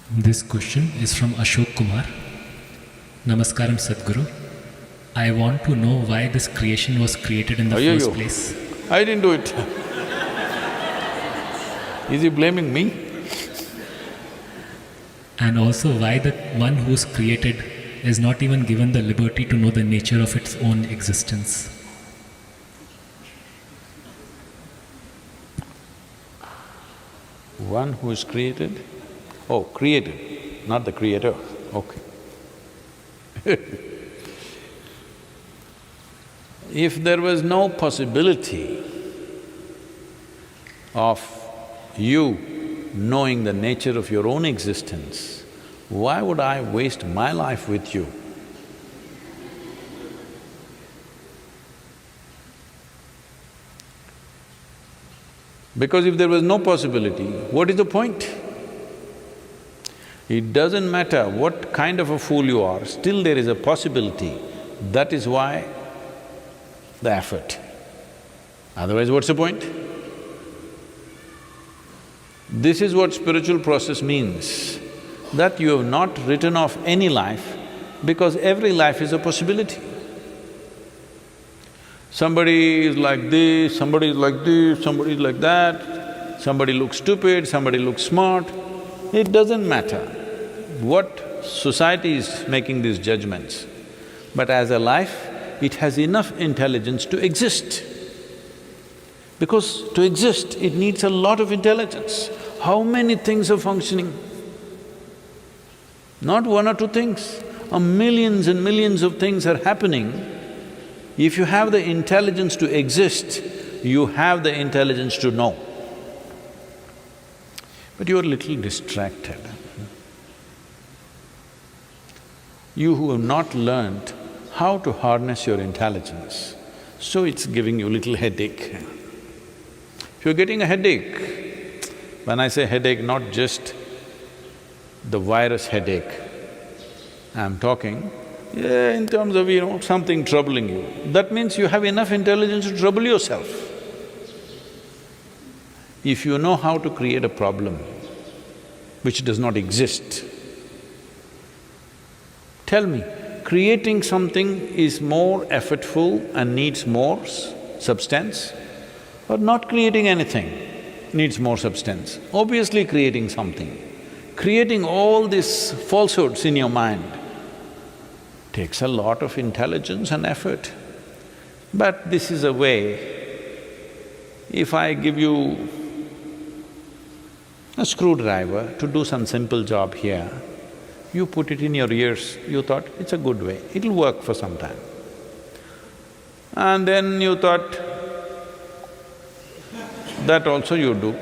This question is from Ashok Kumar. Namaskaram Sadhguru. I want to know why this creation was created in the first place. I didn't do it. Is he blaming me? And also why the one who's created is not even given the liberty to know the nature of its own existence. One who is created? Oh, created, not the creator, okay. If there was no possibility of you knowing the nature of your own existence, why would I waste my life with you? Because if there was no possibility, what is the point? It doesn't matter what kind of a fool you are, still there is a possibility. That is why the effort. Otherwise, what's the point? This is what spiritual process means, that you have not written off any life because every life is a possibility. Somebody is like this, somebody is like this, somebody is like that, somebody looks stupid, somebody looks smart. It doesn't matter what society is making these judgments, but as a life, it has enough intelligence to exist. Because to exist, it needs a lot of intelligence. How many things are functioning? Not one or two things, millions and millions of things are happening. If you have the intelligence to exist, you have the intelligence to know. But you are a little distracted. You who have not learned how to harness your intelligence, so it's giving you a little headache. If you're getting a headache, when I say headache, not just the virus headache, I'm talking in terms of, something troubling you, that means you have enough intelligence to trouble yourself. If you know how to create a problem which does not exist, tell me, creating something is more effortful and needs more substance, or not creating anything needs more substance? Obviously creating something. Creating all these falsehoods in your mind takes a lot of intelligence and effort. But this is a way, if I give you a screwdriver to do some simple job here, you put it in your ears, you thought, it's a good way, it'll work for some time. And then you thought, that also you do.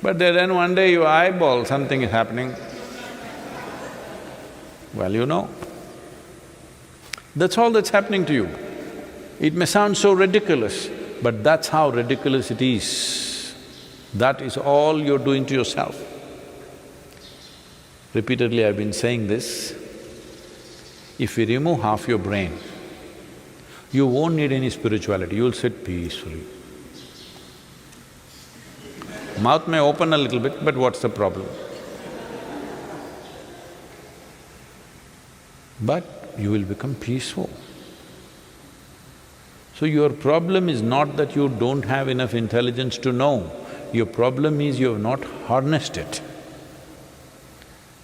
But then one day you eyeball something is happening, well, you know. That's all that's happening to you. It may sound so ridiculous, but that's how ridiculous it is. That is all you're doing to yourself. Repeatedly I've been saying this, if we remove half your brain, you won't need any spirituality, you'll sit peacefully. Mouth may open a little bit, but what's the problem? But you will become peaceful. So your problem is not that you don't have enough intelligence to know, your problem is you have not harnessed it.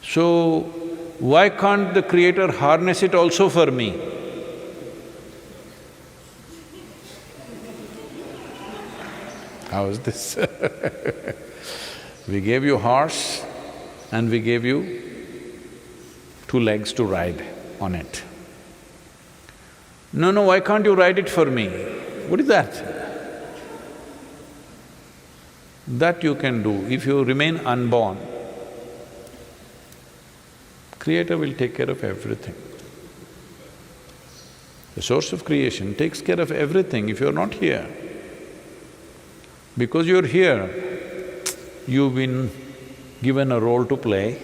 So, why can't the Creator harness it also for me? How is this? We gave you horse and we gave you 2 legs to ride on it. No, why can't you ride it for me? What is that? That you can do. If you remain unborn, Creator will take care of everything. The source of creation takes care of everything if you're not here. Because you're here, you've been given a role to play.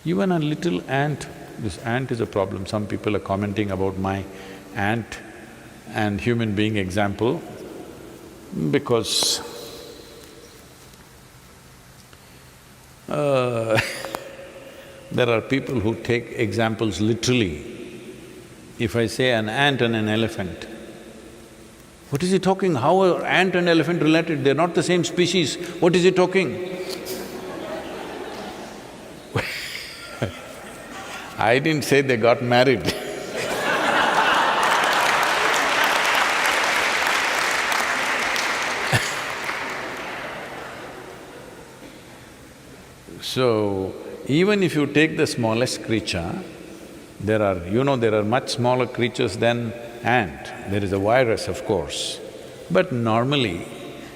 Even a little ant, this ant is a problem. Some people are commenting about my ant and human being example, because Uh, there are people who take examples literally. If I say an ant and an elephant, what is he talking? How are ant and elephant related? They're not the same species. What is he talking? I didn't say they got married. So, even if you take the smallest creature, there are much smaller creatures than ant. There is a virus, of course. But normally,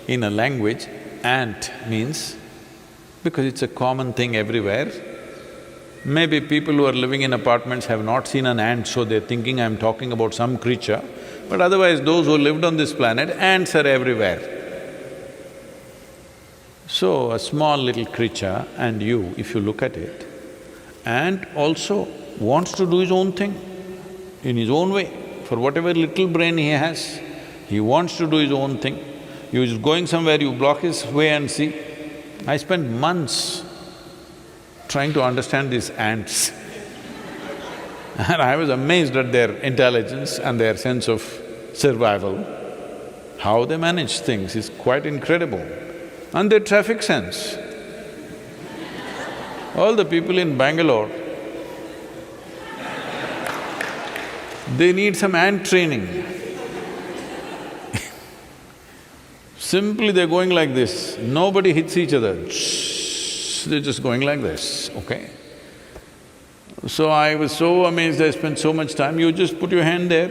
in a language, ant means, because it's a common thing everywhere, maybe people who are living in apartments have not seen an ant, so they're thinking I'm talking about some creature, but otherwise those who lived on this planet, ants are everywhere. So, a small little creature and you, if you look at it, ant also wants to do his own thing in his own way. For whatever little brain he has, he wants to do his own thing. He's going somewhere, you block his way and see. I spent months trying to understand these ants and I was amazed at their intelligence and their sense of survival. How they manage things is quite incredible. And their traffic sense. All the people in Bangalore, they need some ant training. Simply they're going like this, nobody hits each other, they're just going like this, okay? So I was so amazed, I spent so much time, you just put your hand there,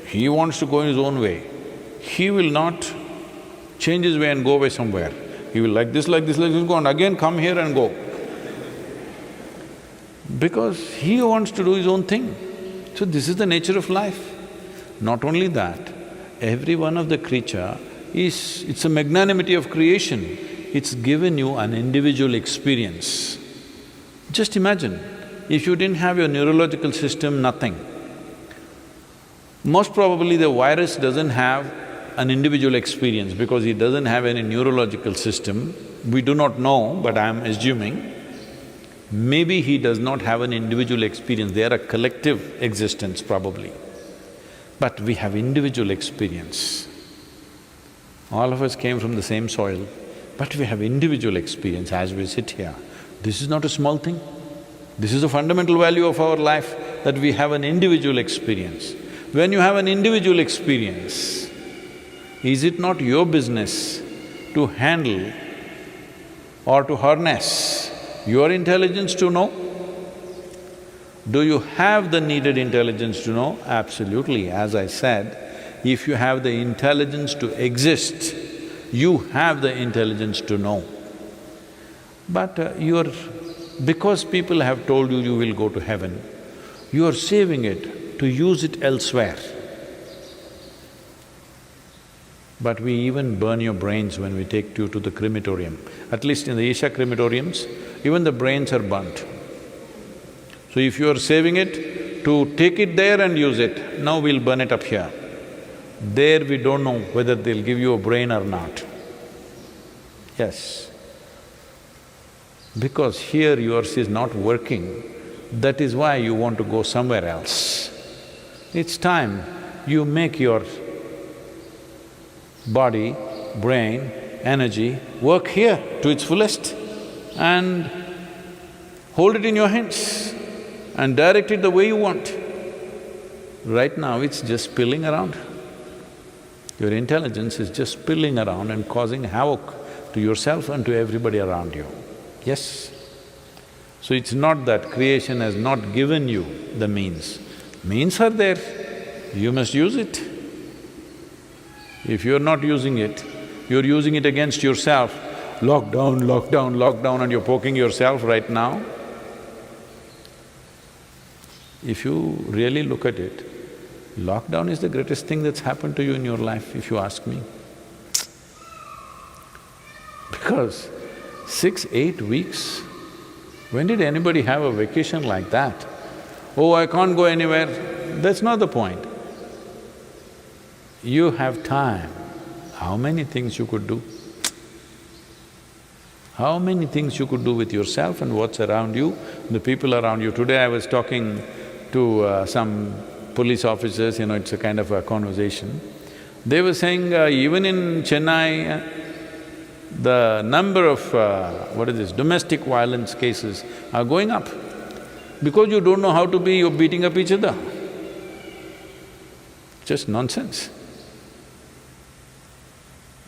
he wants to go in his own way. He will not change his way and go away somewhere. He will like this, go and again come here and go. Because he wants to do his own thing. So this is the nature of life. Not only that, every one of the creature it's a magnanimity of creation. It's given you an individual experience. Just imagine, if you didn't have your neurological system, nothing. Most probably the virus doesn't have an individual experience because he doesn't have any neurological system. We do not know, but I'm assuming. Maybe he does not have an individual experience, they are a collective existence probably. But we have individual experience. All of us came from the same soil, but we have individual experience as we sit here. This is not a small thing. This is a fundamental value of our life, that we have an individual experience. When you have an individual experience, is it not your business to handle or to harness your intelligence to know? Do you have the needed intelligence to know? Absolutely. As I said, if you have the intelligence to exist, you have the intelligence to know. But because people have told you you will go to heaven, you are saving it to use it elsewhere. But we even burn your brains when we take you to the crematorium. At least in the Isha crematoriums, even the brains are burnt. So if you are saving it to take it there and use it, now we'll burn it up here. There we don't know whether they'll give you a brain or not. Yes. Because here yours is not working, that is why you want to go somewhere else. It's time you make your body, brain, energy work here to its fullest and hold it in your hands and direct it the way you want. Right now it's just spilling around. Your intelligence is just spilling around and causing havoc to yourself and to everybody around you. Yes? So it's not that creation has not given you the means. Means are there, you must use it. If you're not using it, you're using it against yourself. Lockdown, lockdown, lockdown, and you're poking yourself right now. If you really look at it, lockdown is the greatest thing that's happened to you in your life, if you ask me. Because 6, 8 weeks, when did anybody have a vacation like that? Oh, I can't go anywhere, that's not the point. You have time, how many things you could do? How many things you could do with yourself and what's around you, the people around you. Today I was talking to some police officers, it's a kind of a conversation. They were saying even in Chennai, the number of domestic violence cases are going up. Because you don't know how to be, you're beating up each other. Just nonsense.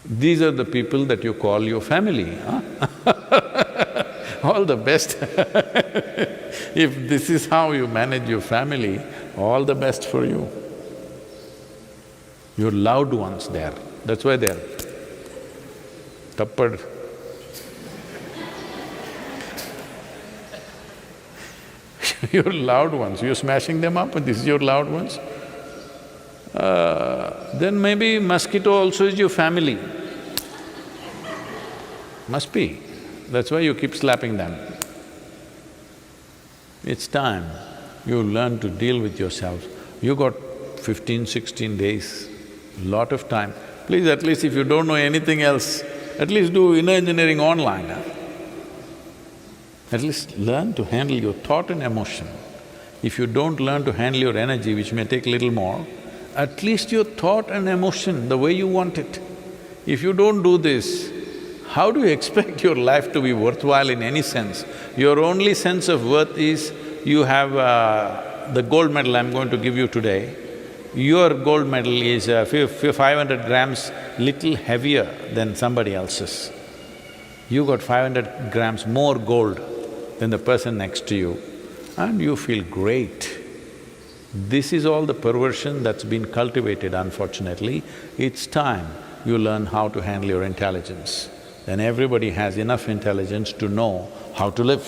These are the people that you call your family, huh? All the best. If this is how you manage your family, all the best for you. Your loved ones there, that's why they're tappad. Your loved ones, you're smashing them up and this is your loved ones? Then maybe mosquito also is your family. Must be. That's why you keep slapping them. It's time you learn to deal with yourself. You got 15, 16 days, lot of time. Please, at least if you don't know anything else, at least do inner engineering online. At least learn to handle your thought and emotion. If you don't learn to handle your energy, which may take little more, at least your thought and emotion, the way you want it. If you don't do this, how do you expect your life to be worthwhile in any sense? Your only sense of worth is you have the gold medal I'm going to give you today. Your gold medal is 500 grams little heavier than somebody else's. You got 500 grams more gold than the person next to you and you feel great. This is all the perversion that's been cultivated, unfortunately. It's time you learn how to handle your intelligence. Then everybody has enough intelligence to know how to live.